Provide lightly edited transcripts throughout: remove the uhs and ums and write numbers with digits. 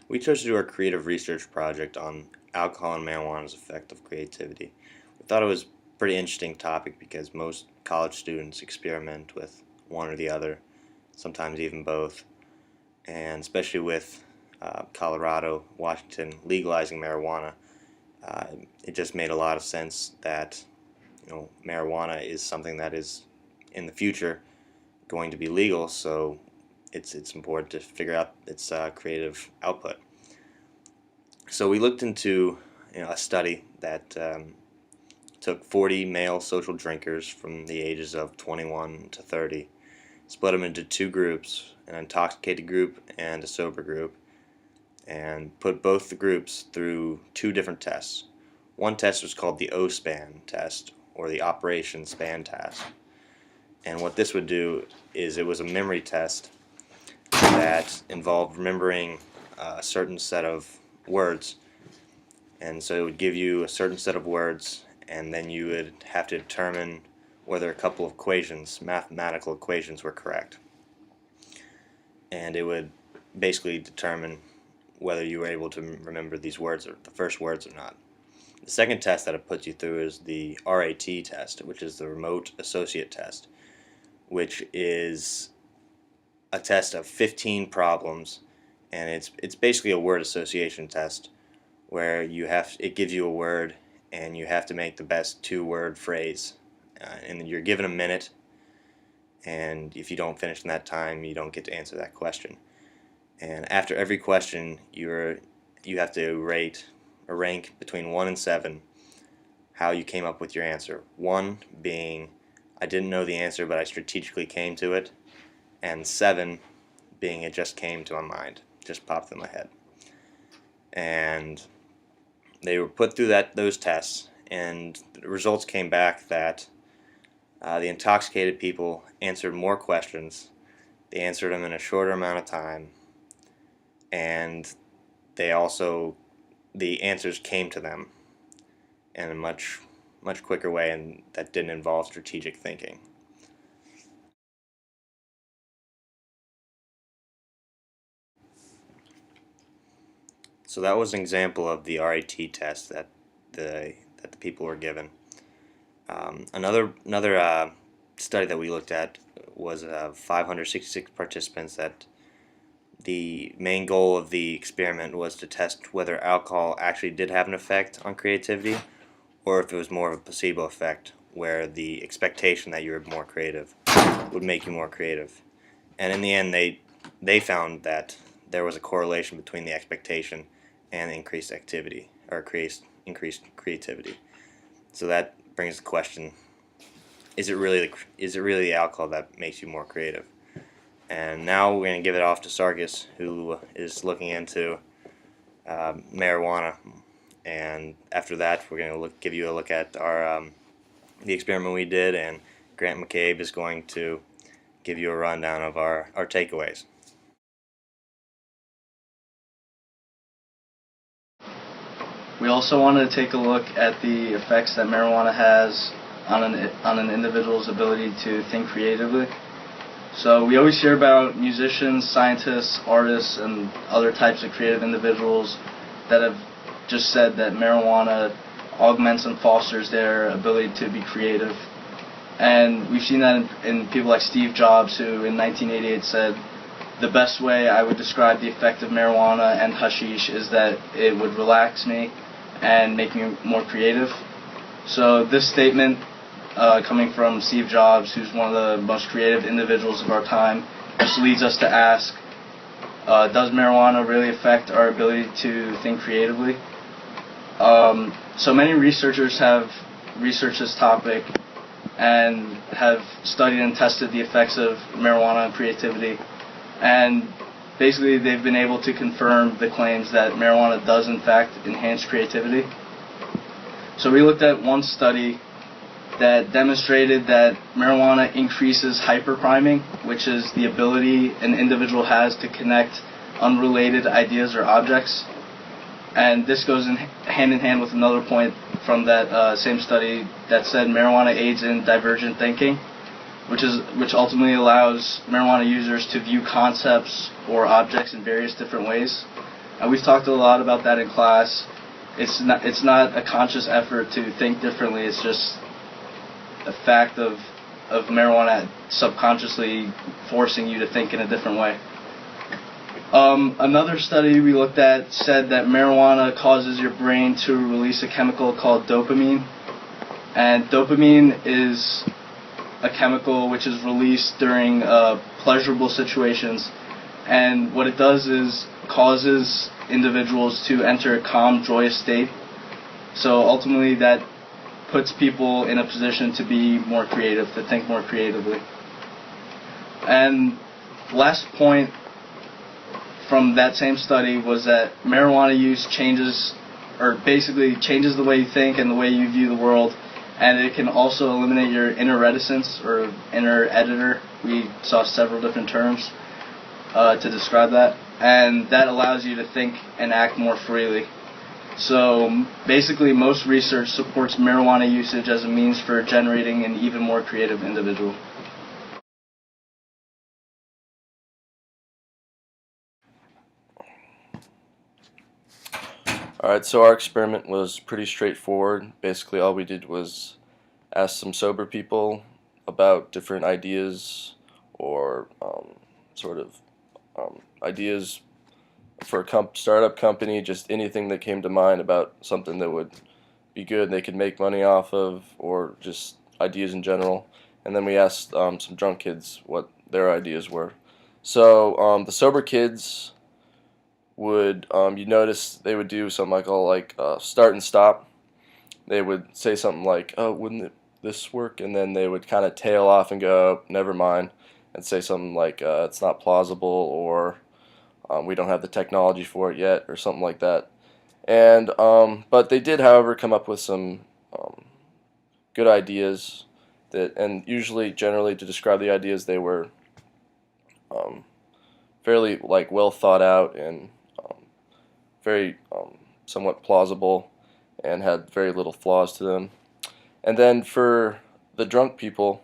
We chose to do our creative research project on alcohol and marijuana's effect of creativity. We thought it was a pretty interesting topic because most college students experiment with one or the other, sometimes even both, and especially with Colorado, Washington legalizing marijuana, uh, it just made a lot of sense that marijuana is something that is in the future going to be legal, so it's important to figure out its creative output. So we looked into a study that took 40 male social drinkers from the ages of 21 to 30, split them into two groups, an intoxicated group and a sober group, and put both the groups through two different tests. One test was called the OSPAN test, or the Operation Span test. And what this would do is it was a memory test that involved remembering a certain set of words. And so it would give you a certain set of words, and then you would have to determine whether a couple of equations, mathematical equations, were correct. And it would basically determine whether you were able to remember these words, or the first words, or not. The second test that it puts you through is the RAT test, which is the Remote Associate Test, which is a test of 15 problems, and it's basically a word association test where it gives you a word and you have to make the best two-word phrase, and you're given a minute, and if you don't finish in that time, you don't get to answer that question. And after every question, you have to rate or rank between 1 and 7 how you came up with your answer. 1 being I didn't know the answer, but I strategically came to it, and 7 being it just came to my mind, just popped in my head. And they were put through those tests, and the results came back that the intoxicated people answered more questions. They answered them in a shorter amount of time, and the answers came to them in a much quicker way, and that didn't involve strategic thinking. So that was an example of the RAT test that the people were given. Another study that we looked at was 566 participants. That the main goal of the experiment was to test whether alcohol actually did have an effect on creativity, or if it was more of a placebo effect, where the expectation that you were more creative would make you more creative. And in the end, they found that there was a correlation between the expectation and increased activity, or increased creativity. So that brings the question: is it really the alcohol that makes you more creative? And now we're going to give it off to Sarkis, who is looking into marijuana. And after that, we're going to give you a look at the experiment we did, and Grant McCabe is going to give you a rundown of our takeaways. We also wanted to take a look at the effects that marijuana has on an individual's ability to think creatively. So we always hear about musicians, scientists, artists, and other types of creative individuals that have just said that marijuana augments and fosters their ability to be creative. And we've seen that in people like Steve Jobs, who in 1988 said, "The best way I would describe the effect of marijuana and hashish is that it would relax me and make me more creative." So this statement, coming from Steve Jobs, who's one of the most creative individuals of our time, just leads us to ask, does marijuana really affect our ability to think creatively? So many researchers have researched this topic and have studied and tested the effects of marijuana on creativity, and basically they've been able to confirm the claims that marijuana does in fact enhance creativity. So we looked at one study that demonstrated that marijuana increases hyperpriming, which is the ability an individual has to connect unrelated ideas or objects. And this goes hand in hand with another point from that same study that said marijuana aids in divergent thinking, which ultimately allows marijuana users to view concepts or objects in various different ways. And we've talked a lot about that in class. It's not a conscious effort to think differently. It's just a fact of marijuana subconsciously forcing you to think in a different way. Another study we looked at said that marijuana causes your brain to release a chemical called dopamine. And dopamine is a chemical which is released during pleasurable situations. And what it does is causes individuals to enter a calm, joyous state. So ultimately that puts people in a position to be more creative, to think more creatively. And last point from that same study was that marijuana use basically changes the way you think and the way you view the world, and it can also eliminate your inner reticence or inner editor. We saw several different terms to describe that, and that allows you to think and act more freely. So basically most research supports marijuana usage as a means for generating an even more creative individual. Alright, so our experiment was pretty straightforward. Basically all we did was ask some sober people about different ideas or ideas for a startup company, just anything that came to mind about something that would be good they could make money off of, or just ideas in general. And then we asked some drunk kids what their ideas were. So the sober kids would, you notice they would do something like start and stop. They would say something like, oh, wouldn't this work? And then they would kind of tail off and go, never mind, and say something like, it's not plausible, or we don't have the technology for it yet, or something like that. And but they did, however, come up with some good ideas and usually, generally, to describe the ideas, they were fairly well thought out and very somewhat plausible and had very little flaws to them. And then for the drunk people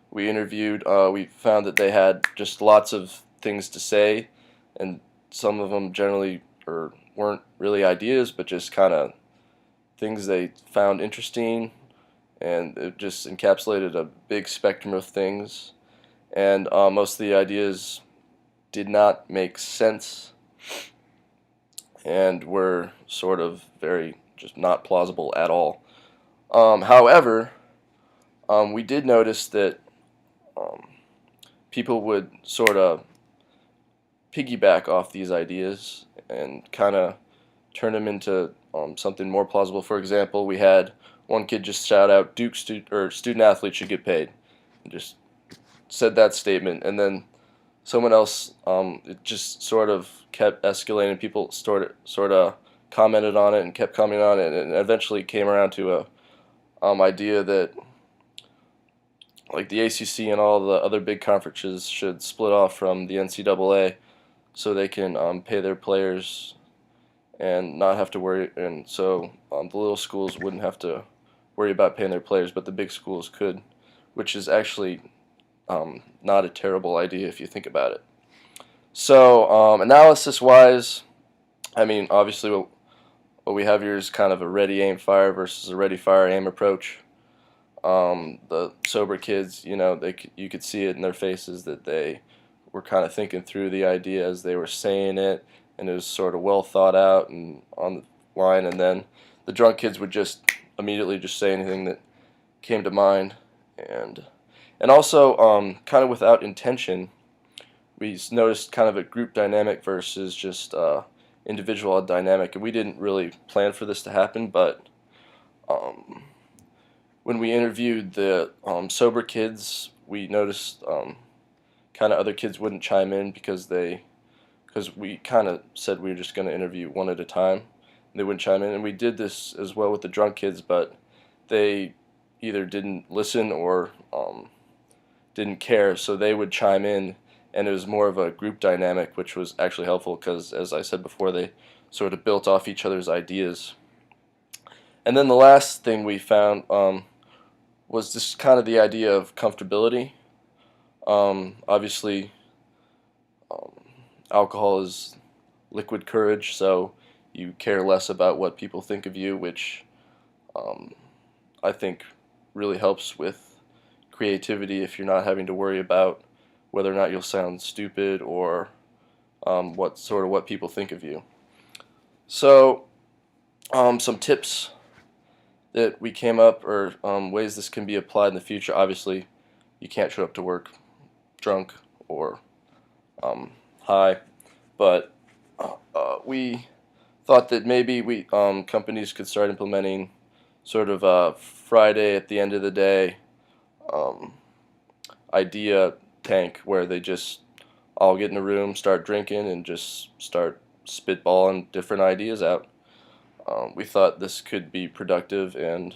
we interviewed, we found that they had just lots of things to say, and some of them generally weren't really ideas, but just kind of things they found interesting, and it just encapsulated a big spectrum of things. And most of the ideas did not make sense and were sort of very just not plausible at all. However, we did notice that people would sort of piggyback off these ideas and kind of turn them into something more plausible. For example, we had one kid just shout out, Duke student athletes should get paid, and just said that statement, and then someone else, it just sort of kept escalating. People sort of commented on it and kept commenting on it, and eventually came around to a idea that like the ACC and all the other big conferences should split off from the NCAA so they can pay their players and not have to worry, and so the little schools wouldn't have to worry about paying their players, but the big schools could, which is actually not a terrible idea if you think about it. So analysis-wise, I mean, obviously what we have here is kind of a ready, aim, fire versus a ready, fire, aim approach. The sober kids, you could see it in their faces that they were kind of thinking through the idea as they were saying it, and it was sort of well thought out and on the line. And then the drunk kids would just immediately just say anything that came to mind, and also kind of without intention, we noticed kind of a group dynamic versus just individual dynamic, and we didn't really plan for this to happen, but when we interviewed the sober kids, we noticed kind of other kids wouldn't chime in because we kind of said we were just going to interview one at a time. They wouldn't chime in, and we did this as well with the drunk kids, but they either didn't listen or didn't care, so they would chime in, and it was more of a group dynamic, which was actually helpful because, as I said before, they sort of built off each other's ideas. And then the last thing we found was just kind of the idea of comfortability. Obviously, alcohol is liquid courage, so you care less about what people think of you, which I think really helps with creativity if you're not having to worry about whether or not you'll sound stupid or what people think of you. So some tips that we came up, or ways this can be applied in the future. Obviously, you can't show up to work drunk or high, but we thought that maybe companies could start implementing sort of a Friday at the end of the day um, idea tank where they just all get in a room, start drinking, and just start spitballing different ideas out. We thought this could be productive and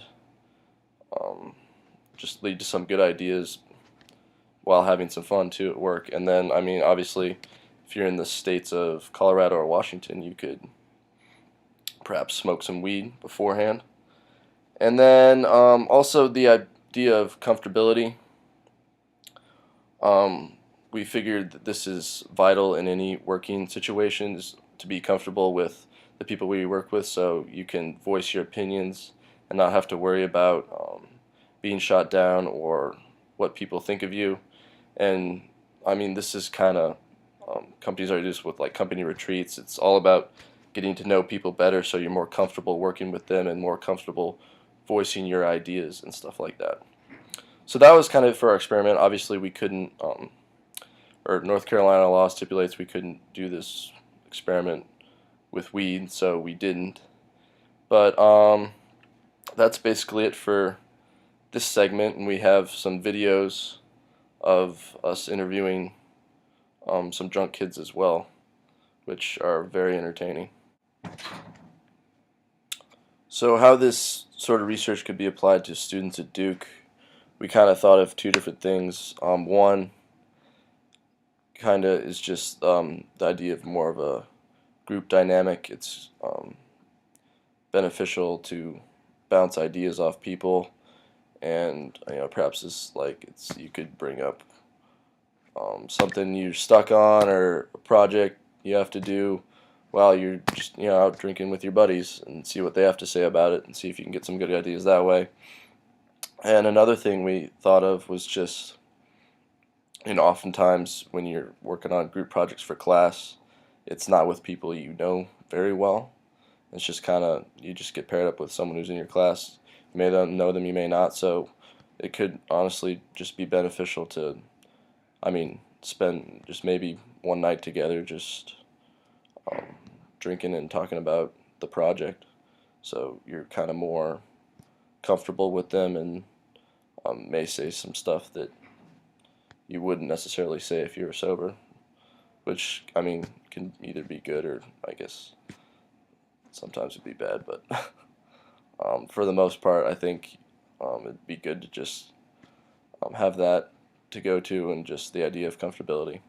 um, just lead to some good ideas while having some fun too at work. And then, I mean, obviously, if you're in the states of Colorado or Washington, you could perhaps smoke some weed beforehand. And then also the idea of comfortability. We figured that this is vital in any working situations, to be comfortable with the people we work with, so you can voice your opinions and not have to worry about being shot down or what people think of you. And I mean, this is kind of companies are just with like company retreats. It's all about getting to know people better, so you're more comfortable working with them and more comfortable voicing your ideas and stuff like that. So that was kind of for our experiment. Obviously, we couldn't, or North Carolina law stipulates we couldn't do this experiment with weed, so we didn't. But that's basically it for this segment, and we have some videos of us interviewing some drunk kids as well, which are very entertaining. So how this sort of research could be applied to students at Duke, we kind of thought of two different things. One kind of is just the idea of more of a group dynamic. It's beneficial to bounce ideas off people, and perhaps you could bring up something you're stuck on or a project you have to do while you're just out drinking with your buddies, and see what they have to say about it and see if you can get some good ideas that way. And another thing we thought of was just, oftentimes when you're working on group projects for class, it's not with people you know very well. It's just kind of, you just get paired up with someone who's in your class. You may know them, you may not, so it could honestly just be beneficial to, spend just maybe one night together just drinking and talking about the project. So you're kind of more comfortable with them, and may say some stuff that you wouldn't necessarily say if you were sober, which, can either be good or, I guess, sometimes it'd be bad, but for the most part, I think it'd be good to just have that to go to, and just the idea of comfortability.